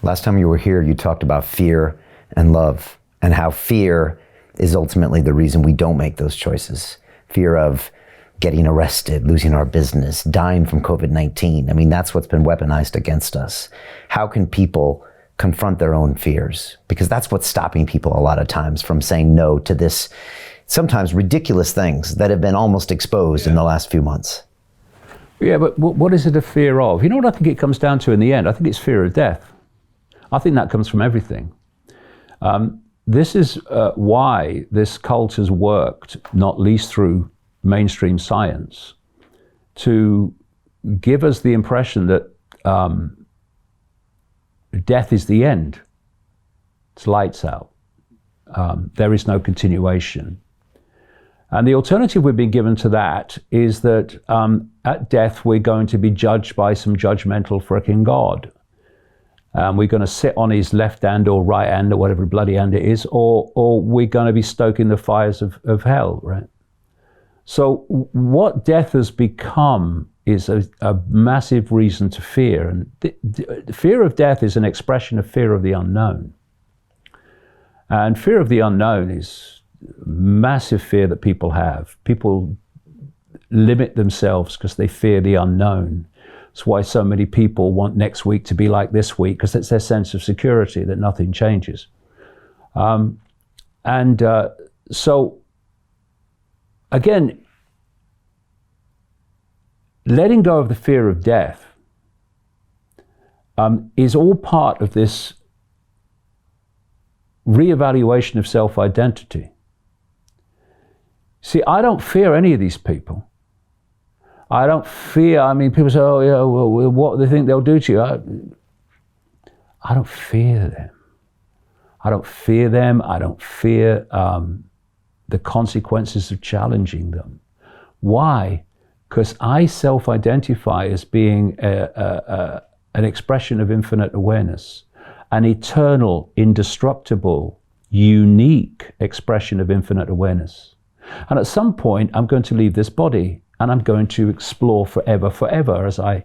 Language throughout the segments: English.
Last time you were here, you talked about fear and love, and how fear is ultimately the reason we don't make those choices. Fear of getting arrested, losing our business, dying from COVID-19. I mean, that's what's been weaponized against us. How can people confront their own fears? Because that's what's stopping people a lot of times from saying no to this sometimes ridiculous things that have been almost exposed in the last few months. Yeah, but what is it a fear of? You know what I think it comes down to in the end? I think it's fear of death. I think that comes from everything. This is why this cult has worked, not least through mainstream science, to give us the impression that death is the end. It's lights out. There is no continuation. And the alternative we've been given to that is that at death we're going to be judged by some judgmental frickin' God. We're going to sit on his left hand or right hand or whatever bloody hand it is, or we're going to be stoking the fires of hell, right? So what death has become is a massive reason to fear. And the fear of death is an expression of fear of the unknown. And fear of the unknown is massive fear that people have. People limit themselves because they fear the unknown. That's why so many people want next week to be like this week, because it's their sense of security that nothing changes. So again, letting go of the fear of death is all part of this reevaluation of self-identity. See, I don't fear any of these people. I don't fear, I mean, people say, oh yeah, well, what do they think they'll do to you? I don't fear them. I don't fear them. I don't fear the consequences of challenging them. Why? Because I self-identify as being an expression of infinite awareness, an eternal, indestructible, unique expression of infinite awareness. And at some point, I'm going to leave this body and I'm going to explore forever, as I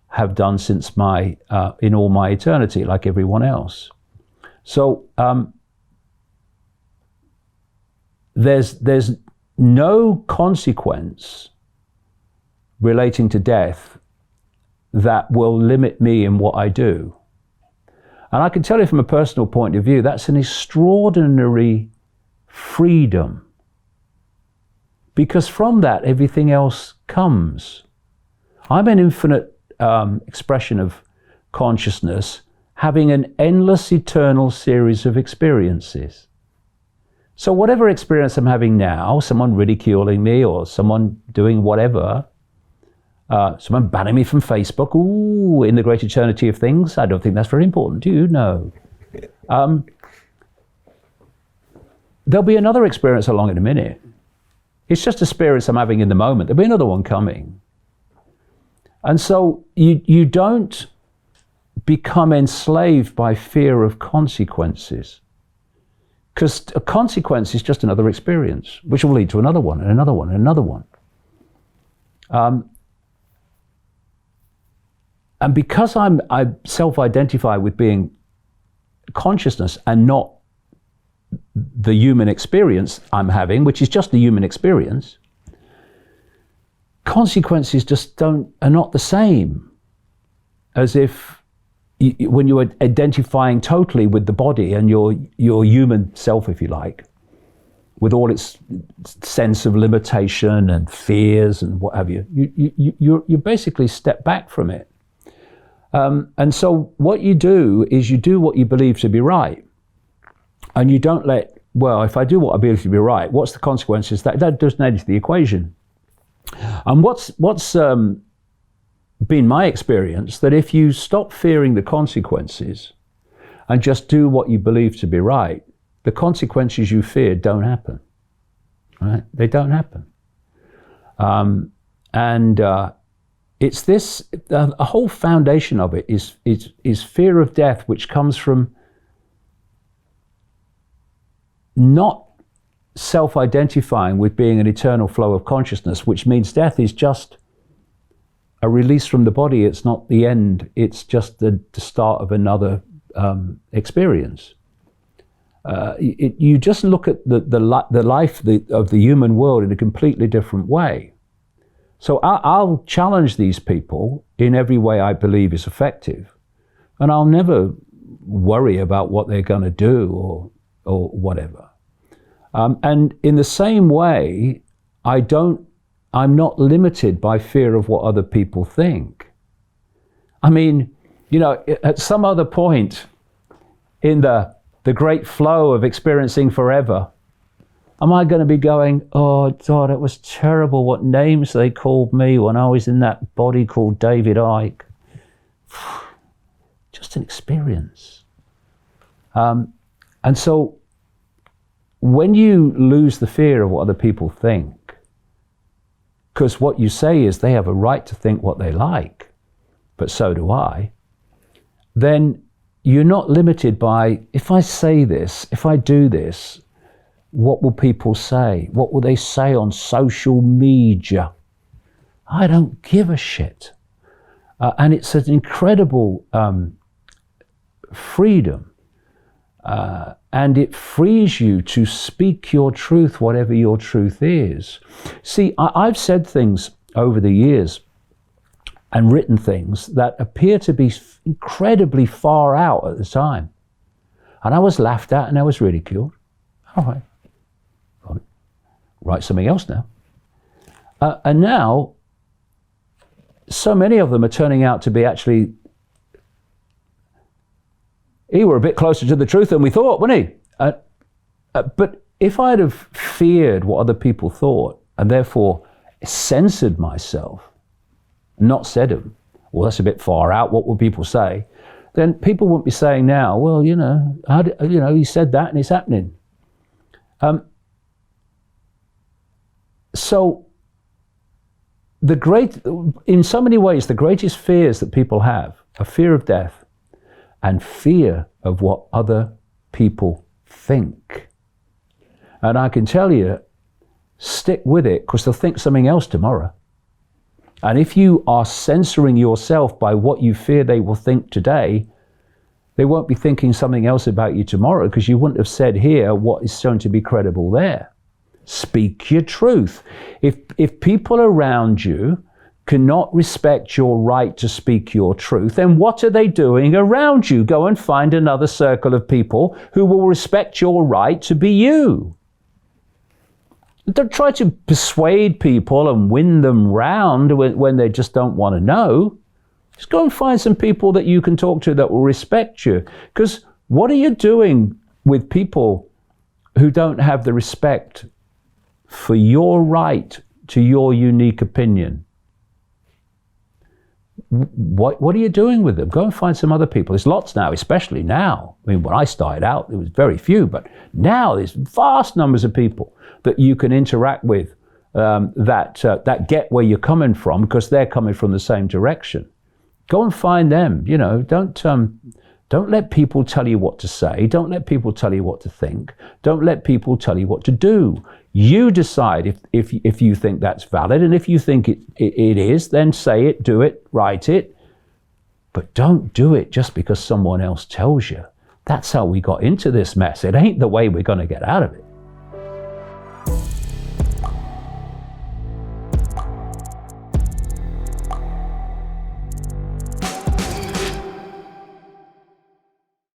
have done since in all my eternity, like everyone else. So there's no consequence relating to death that will limit me in what I do. And I can tell you from a personal point of view, that's an extraordinary freedom. Because from that, everything else comes. I'm an infinite expression of consciousness, having an endless, eternal series of experiences. So whatever experience I'm having now, someone ridiculing me or someone doing whatever, someone banning me from Facebook, ooh, in the great eternity of things, I don't think that's very important, do you? No. There'll be another experience along in a minute. It's just a experience I'm having in the moment. There'll be another one coming. And so you don't become enslaved by fear of consequences. Because a consequence is just another experience, which will lead to another one, and another one, and another one. And because I self-identify with being consciousness and not the human experience I'm having, which is just the human experience, consequences just are not the same as if when you are identifying totally with the body and your human self, if you like, with all its sense of limitation and fears and what have you. You basically step back from it. And so what you do is you do what you believe to be right. And you don't well, if I do what I believe to be right, what's the consequences? That doesn't add to the equation. And what's been my experience, that if you stop fearing the consequences and just do what you believe to be right, the consequences you fear don't happen, right? They don't happen. It's this, a whole foundation of it is fear of death, which comes from not self-identifying with being an eternal flow of consciousness, which means death is just a release from the body. It's not the end. It's just the start of another experience. You just look at the life of the human world in a completely different way. So I'll challenge these people in every way I believe is effective, and I'll never worry about what they're going to do or whatever. And in the same way, I'm not limited by fear of what other people think. I mean, at some other point in the great flow of experiencing forever, am I going to be going, oh God, it was terrible what names they called me when I was in that body called David Icke? Just an experience. And so when you lose the fear of what other people think, because what you say is they have a right to think what they like, but so do I, then you're not limited by, if I say this, if I do this, what will people say? What will they say on social media? I don't give a shit. And it's an incredible freedom. And it frees you to speak your truth, whatever your truth is. See, I've said things over the years and written things that appear to be incredibly far out at the time. And I was laughed at and I was ridiculed. All right, write something else now. And now, so many of them are turning out to be actually, he were a bit closer to the truth than we thought, wasn't he? But if I'd have feared what other people thought and therefore censored myself, not said them, well, that's a bit far out, what will people say? Then people wouldn't be saying now, well, he said that and it's happening. So in so many ways, the greatest fears that people have are fear of death and fear of what other people think. And I can tell you, stick with it, because they'll think something else tomorrow. And if you are censoring yourself by what you fear they will think today, they won't be thinking something else about you tomorrow, because you wouldn't have said here what is shown to be credible there. Speak your truth. If people around you cannot respect your right to speak your truth, then what are they doing around you? Go and find another circle of people who will respect your right to be you. Don't try to persuade people and win them round when they just don't want to know. Just go and find some people that you can talk to that will respect you. Because what are you doing with people who don't have the respect for your right to your unique opinion? What are you doing with them? Go and find some other people. There's lots now, especially now. I mean, when I started out, there was very few, but now there's vast numbers of people that you can interact with that get where you're coming from, because they're coming from the same direction. Go and find them. Don't let people tell you what to say. Don't let people tell you what to think. Don't let people tell you what to do. You decide if you think that's valid, and if you think it is, then say it, do it, write it. But don't do it just because someone else tells you. That's how we got into this mess. It ain't the way we're going to get out of it.